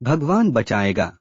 भगवान बचाएगा।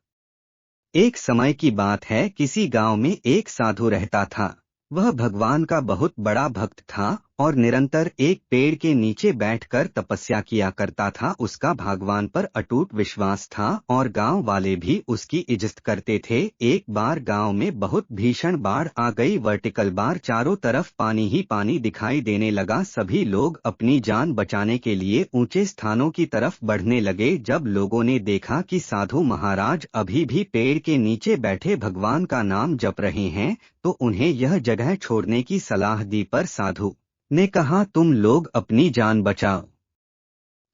एक समय की बात है, किसी गांव में एक साधु रहता था। वह भगवान का बहुत बड़ा भक्त था और निरंतर एक पेड़ के नीचे बैठकर तपस्या किया करता था। उसका भगवान पर अटूट विश्वास था और गांव वाले भी उसकी इज्जत करते थे। एक बार गांव में बहुत भीषण बाढ़ आ गई। वर्टिकल बार चारों तरफ पानी ही पानी दिखाई देने लगा। सभी लोग अपनी जान बचाने के लिए ऊंचे स्थानों की तरफ बढ़ने लगे। जब लोगों ने देखा कि साधु महाराज अभी भी पेड़ के नीचे बैठे भगवान का नाम जप रहे हैं, तो उन्हें यह जगह छोड़ने की सलाह दी। पर साधु ने कहा, तुम लोग अपनी जान बचाओ,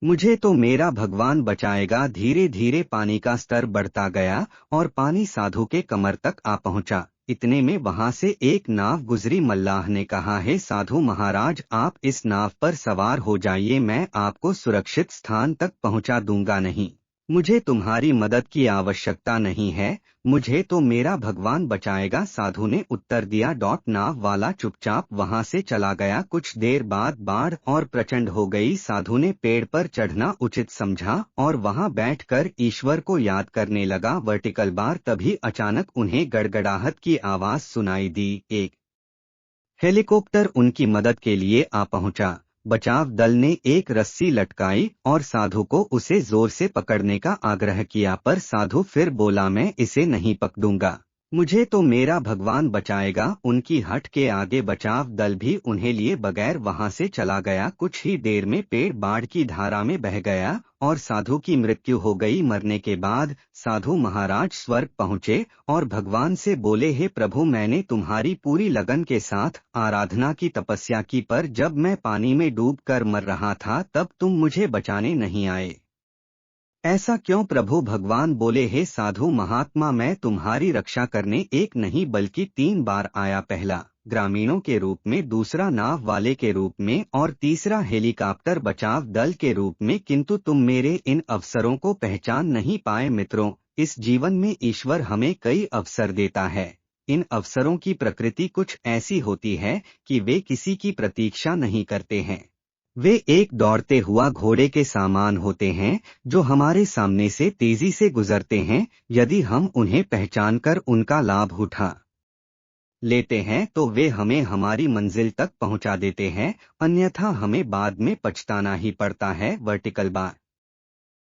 मुझे तो मेरा भगवान बचाएगा। धीरे धीरे पानी का स्तर बढ़ता गया और पानी साधु के कमर तक आ पहुंचा। इतने में वहां से एक नाव गुजरी। मल्लाह ने कहा, हे साधु महाराज, आप इस नाव पर सवार हो जाइए, मैं आपको सुरक्षित स्थान तक पहुंचा दूंगा। नहीं, मुझे तुम्हारी मदद की आवश्यकता नहीं है, मुझे तो मेरा भगवान बचाएगा, साधु ने उत्तर दिया। नाव वाला चुपचाप वहां से चला गया। कुछ देर बाद बाढ़ और प्रचंड हो गई। साधु ने पेड़ पर चढ़ना उचित समझा और वहां बैठकर ईश्वर को याद करने लगा। वर्टिकल बार तभी अचानक उन्हें गड़गड़ाहट की आवाज सुनाई दी। एक हेलीकॉप्टर उनकी मदद के लिए आ पहुंचा। बचाव दल ने एक रस्सी लटकाई और साधु को उसे जोर से पकड़ने का आग्रह किया, पर साधु फिर बोला, मैं इसे नहीं पकड़ूंगा, मुझे तो मेरा भगवान बचाएगा। उनकी हट के आगे बचाव दल भी उन्हें लिए बगैर वहां से चला गया। कुछ ही देर में पेड़ बाढ़ की धारा में बह गया और साधु की मृत्यु हो गई। मरने के बाद साधु महाराज स्वर्ग पहुंचे और भगवान से बोले, हे प्रभु, मैंने तुम्हारी पूरी लगन के साथ आराधना की, तपस्या की, पर जब मैं पानी में डूब कर मर रहा था तब तुम मुझे बचाने नहीं आए। ऐसा क्यों प्रभु? भगवान बोले, हे साधु महात्मा, मैं तुम्हारी रक्षा करने एक नहीं बल्कि 3 बार आया। पहला ग्रामीणों के रूप में, दूसरा नाव वाले के रूप में और तीसरा हेलीकॉप्टर बचाव दल के रूप में, किंतु तुम मेरे इन अवसरों को पहचान नहीं पाए। मित्रों, इस जीवन में ईश्वर हमें कई अवसर देता है। इन अवसरों की प्रकृति कुछ ऐसी होती है कि वे किसी की प्रतीक्षा नहीं करते हैं। वे एक दौड़ते हुआ घोड़े के समान होते हैं जो हमारे सामने से तेजी से गुजरते हैं। यदि हम उन्हें पहचानकर उनका लाभ उठा लेते हैं तो वे हमें हमारी मंजिल तक पहुंचा देते हैं, अन्यथा हमें बाद में पछताना ही पड़ता है। Vertical bar